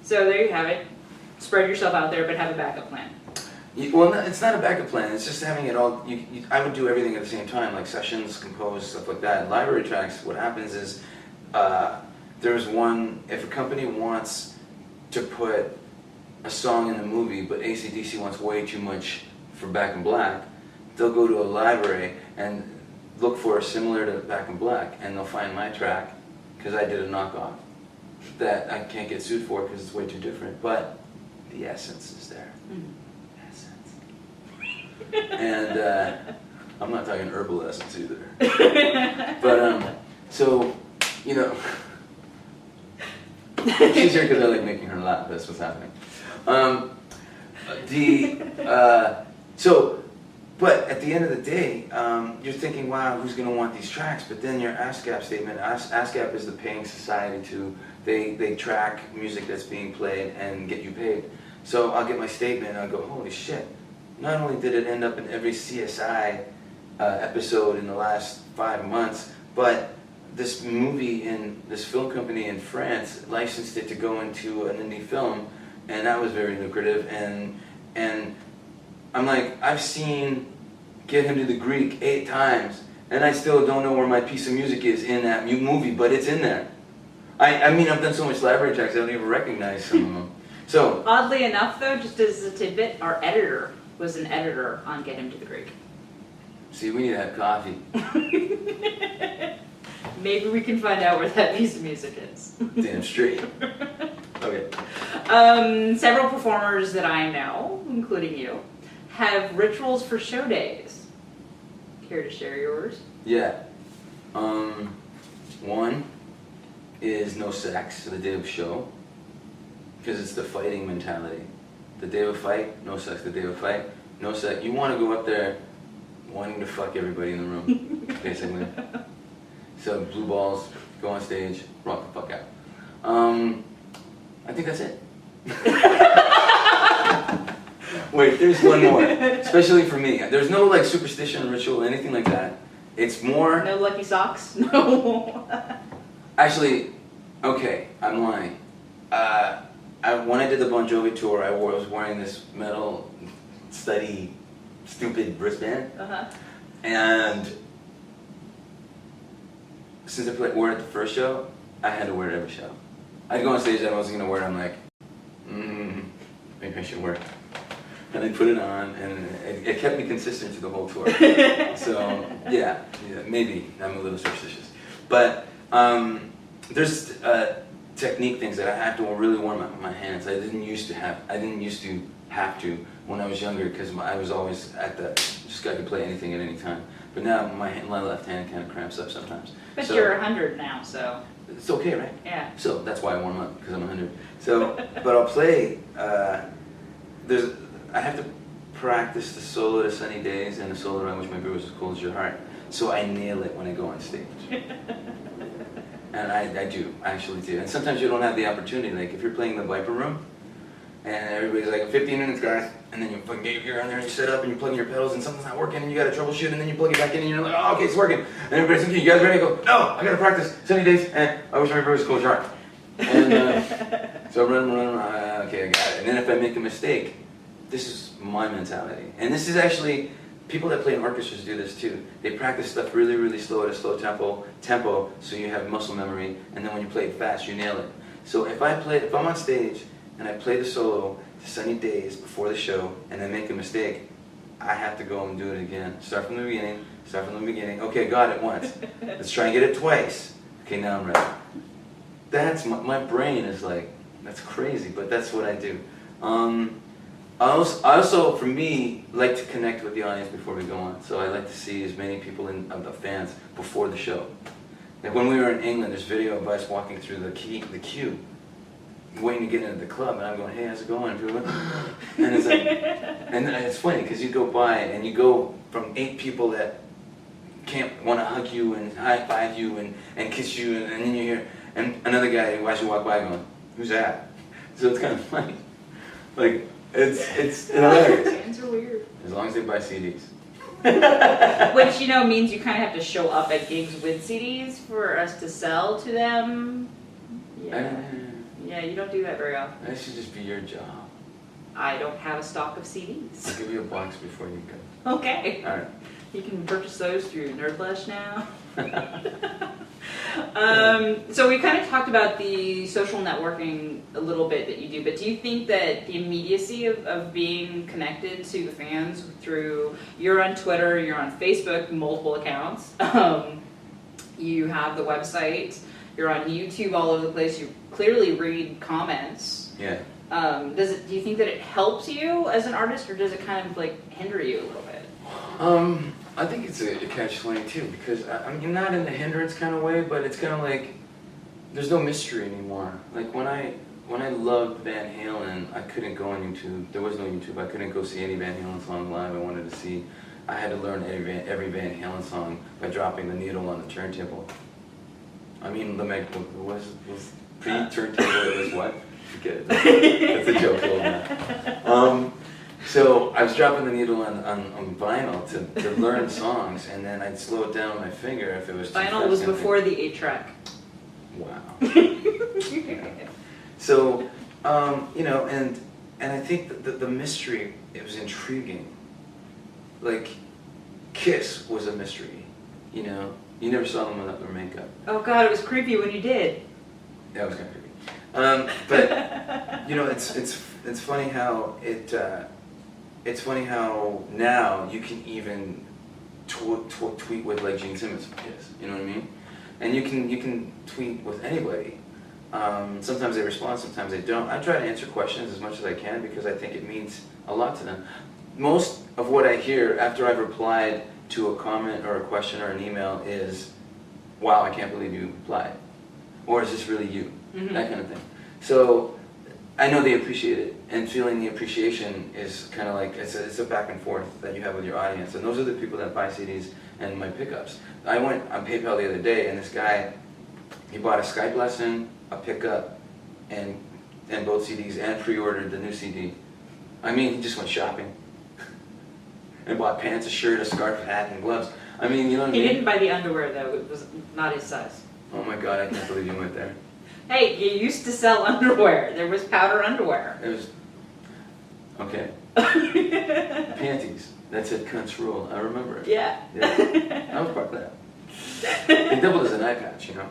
So there you have it. Spread yourself out there, but have a backup plan. Well, no, it's not a backup plan. It's just having it all. I would do everything at the same time, like sessions, compose, stuff like that. Library tracks. What happens is, there's one. If a company wants to put a song in the movie, but AC/DC wants way too much for Back in Black, they'll go to a library and look for a similar to Back in Black, and they'll find my track because I did a knockoff that I can't get sued for because it's way too different. But the essence is there. Mm-hmm. And I'm not talking herbal essence either. But so, you know, she's here because I like making her laugh. That's what's happening. But at the end of the day, you're thinking, wow, who's going to want these tracks? But then your ASCAP statement, ASCAP is the paying society they track music that's being played and get you paid. So I'll get my statement and I'll go, holy shit. Not only did it end up in every CSI episode in the last 5 months, but this movie in this film company in France licensed it to go into an indie film, and that was very lucrative. And I'm like, I've seen Get Him to the Greek 8 times, and I still don't know where my piece of music is in that movie, but it's in there. I mean, I've done so much library tracks I don't even recognize some of them. So oddly enough, though, just as a tidbit, our editor was an editor on Get Him to the Greek. See, we need to have coffee. Maybe we can find out where that piece of music is. Damn straight. Okay. Several performers that I know, including you, have rituals for show days. Care to share yours? Yeah. One is no sex the day of the show, because it's the fighting mentality. The day of a fight, no sex. The day of a fight, no sex. You want to go up there wanting to fuck everybody in the room, basically. So blue balls, go on stage, rock the fuck out. I think that's it. Wait, there's one more, especially for me. There's no like superstition, ritual, anything like that. It's more. No lucky socks? No. Actually, okay, I'm lying. When I did the Bon Jovi tour, I was wearing this metal study stupid wristband. Uh-huh. And since I wore it at the first show, I had to wear it every show. I'd go on stage and I wasn't going to wear it. I'm like, maybe I should wear it. And I put it on, and it kept me consistent through the whole tour. So, yeah, maybe I'm a little superstitious. But there's technique things that I have to really warm up my hands. I didn't used to have to when I was younger, because I was always just I could play anything at any time. But now my left hand kind of cramps up sometimes. But you're 100 now, so. It's okay, right? Yeah. So that's why I warm up, because I'm 100. So, but I'll play, I have to practice the solo to Sunny Days and the solo I Wish My Beer Was As Cold As Your Heart, so I nail it when I go on stage. And I do, I actually do. And sometimes you don't have the opportunity, like if you're playing the Viper Room, and everybody's like, 15 minutes, guys, and then you fucking get your gear on there and you set up and you plug in your pedals and something's not working and you gotta troubleshoot and then you plug it back in and you're like, oh, okay, it's working. And everybody's like, you guys ready? I go, no, I gotta practice Sunny Days and I Wish My Beer Was As Cold As Your Heart. And so run, okay, I got it. And then if I make a mistake, this is my mentality. And this is actually, people that play in orchestras do this too. They practice stuff really, really slow at a slow tempo, so you have muscle memory, and then when you play it fast, you nail it. So if I'm on stage and I play the solo to Sunny Days before the show, and I make a mistake, I have to go and do it again. Start from the beginning. Okay, got it once. Let's try and get it twice. Okay, now I'm ready. That's my brain is like, that's crazy, but that's what I do. I also, for me, like to connect with the audience before we go on. So I like to see as many people of the fans before the show. Like when we were in England, there's video of us walking through the queue, waiting to get into the club, and I'm going, hey, how's it going? And people go, and it's like, and it's funny because you go by and you go from 8 people that can't want to hug you and high five you and kiss you, and then you hear and another guy who watches you walk by going, who's that? So it's kind of funny, like. It's hilarious. Fans are weird. As long as they buy CDs. Which, means you kind of have to show up at gigs with CDs for us to sell to them. Yeah. Yeah, you don't do that very often. That should just be your job. I don't have a stock of CDs. I'll give you a box before you go. Okay. All right. You can purchase those through NerdLush now. So we kind of talked about the social networking a little bit that you do, but do you think that the immediacy of being connected to the fans through, you're on Twitter, you're on Facebook, multiple accounts, you have the website, you're on YouTube all over the place, you clearly read comments. Yeah. Do you think that it helps you as an artist, or does it kind of like hinder you a little bit? I think it's a catch-22 because I'm not in the hindrance kind of way, but it's kind of like there's no mystery anymore. Like when I loved Van Halen, I couldn't go on YouTube. There was no YouTube. I couldn't go see any Van Halen song live I wanted to see. I had to learn every Van Halen song by dropping the needle on the turntable. I mean, was pre-turntable, it was what? Forget it. That's a joke, old man. So I was dropping the needle on vinyl to learn songs, and then I'd slow it down with my finger if it was too Vinyl was before the 8-track. Wow. Yeah. So, and I think that the mystery, it was intriguing. Like, Kiss was a mystery, you know? You never saw them without their makeup. Oh God, it was creepy when you did. That was kind of creepy. But, it's funny how it's funny how now you can even tweet with like Gene Simmons from Kiss, you know what I mean? And you can tweet with anybody. Sometimes they respond, sometimes they don't. I try to answer questions as much as I can because I think it means a lot to them. Most of what I hear after I've replied to a comment or a question or an email is, wow, I can't believe you replied. Or is this really you? Mm-hmm. That kind of thing. So I know they appreciate it, and feeling the appreciation is kind of like, it's a back and forth that you have with your audience, and those are the people that buy CDs and my pickups. I went on PayPal the other day, and this guy, he bought a Skype lesson, a pickup, and both CDs, and pre-ordered the new CD. I mean, he just went shopping, and bought pants, a shirt, a scarf, a hat, and gloves. I mean, you know what I mean? He didn't buy the underwear though, it was not his size. Oh my God, I can't believe you went there. Hey, you used to sell underwear. There was powder underwear. It was, okay. Panties. That's it, cunts rule. I remember it. Yeah. I was part of that. It doubled as an eye patch, you know?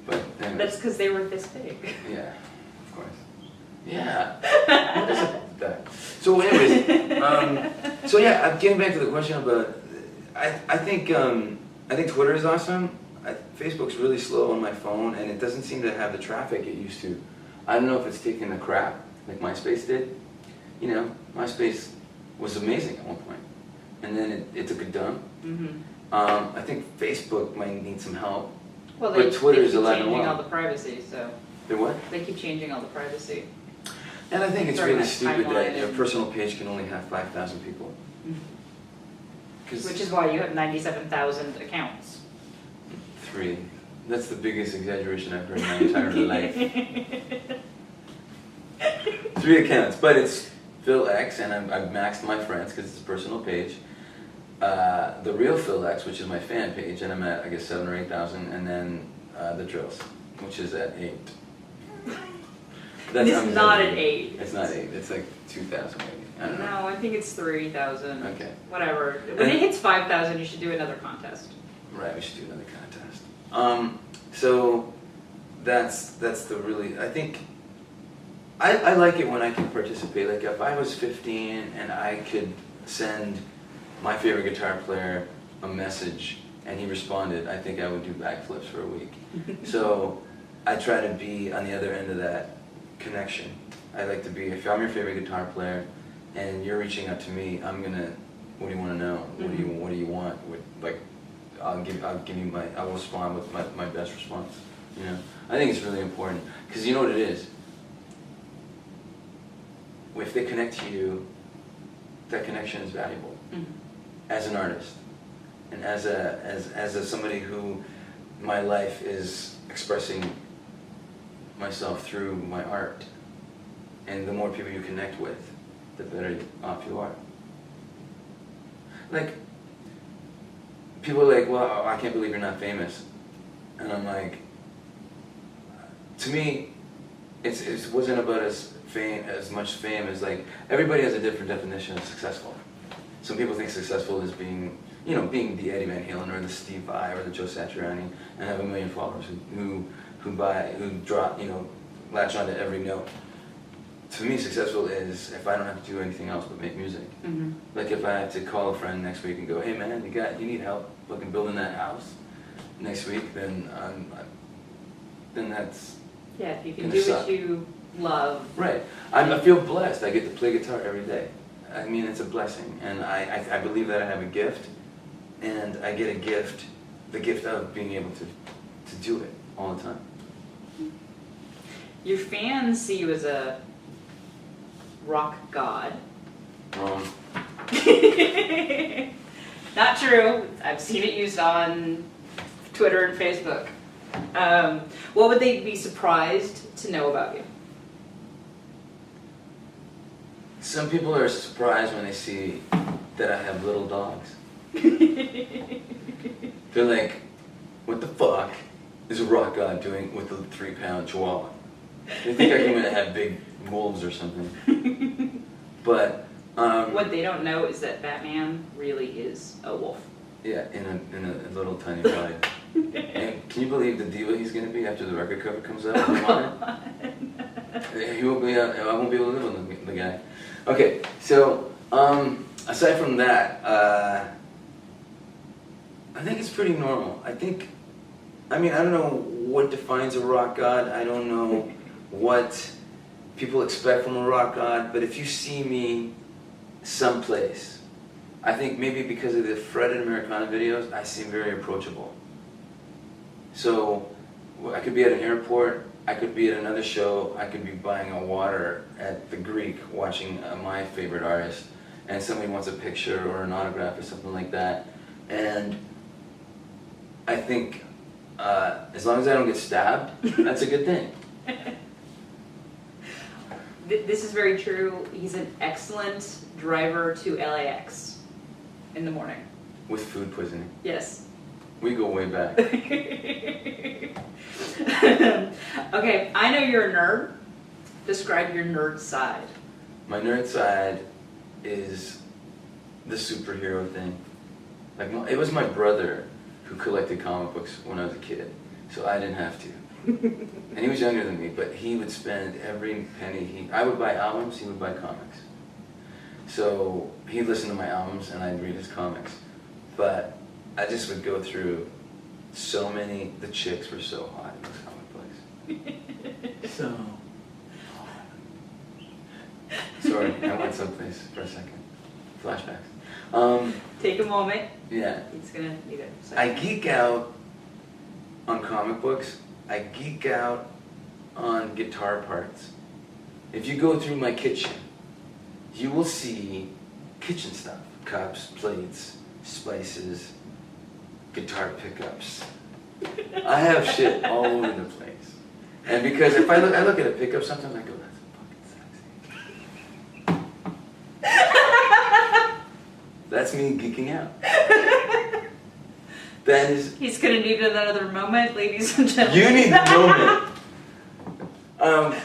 But anyways. That's because they were this big. Yeah, of course. Yeah. What is about that? So anyways, getting back to the question about, I think Twitter is awesome. Facebook's really slow on my phone, and it doesn't seem to have the traffic it used to. I don't know if it's taking the crap like MySpace did. You know, MySpace was amazing at one point, and then it took a dump. Mm-hmm. I think Facebook might need some help. Well, but Twitter's keep alive and changing well. all the privacy, so They're what? they keep changing all the privacy. And I think it's Very really much stupid that timeline your and- personal page can only have 5,000 people. Which is why you have 97,000 accounts. 3. That's the biggest exaggeration I've heard in my entire life. 3 accounts, but it's Phil X, and I've maxed my friends because it's a personal page. The real Phil X, which is my fan page, and I'm at, I guess, 7,000 or 8,000, and then the Drills, which is at 8. It's not at 8. It's not 8. It's like 2,000 maybe. I don't know. No, I think it's 3,000. Okay. Whatever. When it hits 5,000, you should do another contest. Right, we should do another contest. So that's the really, I think, I like it when I can participate. Like if I was 15 and I could send my favorite guitar player a message and he responded, I think I would do backflips for a week. So I try to be on the other end of that connection. I like to be, if I'm your favorite guitar player and you're reaching out to me, I'm gonna, what do you want to know? What do you want? I'll respond with my best response. You know, I think it's really important because you know what it is. If they connect to you, that connection is valuable as an artist, and as somebody who my life is expressing myself through my art. And the more people you connect with, the better off you are. Like, people are like, well, I can't believe you're not famous. And I'm like, to me, it wasn't about as much fame as like, everybody has a different definition of successful. Some people think successful is being the Eddie Van Halen or the Steve Vai or the Joe Satriani and have 1 million followers who latch onto every note. To me, successful is if I don't have to do anything else but make music. Mm-hmm. Like if I have to call a friend next week and go, hey man, you need help fucking building that house next week, then that's Yeah, if you can gonna do what suck. you love. Right. I feel blessed. I get to play guitar every day. I mean, it's a blessing, and I believe that I have a gift, and I get the gift of being able to do it all the time. Your fans see you as a rock god. Wrong. Not true. I've seen it used on Twitter and Facebook. What would they be surprised to know about you? Some people are surprised when they see that I have little dogs. They're like, what the fuck is a rock god doing with a 3-pound chihuahua? They think I'm going to have big wolves or something. But what they don't know is that Batman really is a wolf. yeah, in a little tiny body. And can you believe the diva he's going to be after the record cover comes out? He won't be. I won't be able to live with the guy. Okay, so aside from that, I think it's pretty normal. I don't know what defines a rock god. I don't know what people expect from a rock god. But if you see me someplace, I think maybe because of the Fred and Americana videos, I seem very approachable. So I could be at an airport, I could be at another show, I could be buying a water at the Greek watching my favorite artist, and somebody wants a picture or an autograph or something like that. And I think as long as I don't get stabbed, that's a good thing. This is very true. He's an excellent driver to LAX in the morning. With food poisoning. Yes. We go way back. Okay, I know you're a nerd. Describe your nerd side. My nerd side is the superhero thing. Like it was my brother who collected comic books when I was a kid, so I didn't have to. And he was younger than me, but he would spend every penny. I would buy albums, he would buy comics. So he'd listen to my albums and I'd read his comics. But I just would go through so many. The chicks were so hot in those comic books. So hot. Sorry, I went someplace for a second. Flashbacks. Take a moment. Yeah. He's gonna need it. I geek out on comic books. I geek out on guitar parts. If you go through my kitchen, you will see kitchen stuff. Cups, plates, spices, guitar pickups. I have shit all over the place. And because if I look at a pickup sometimes I go, that's fucking sexy. That's me geeking out. That is... He's gonna need another moment, ladies and gentlemen. You need a moment.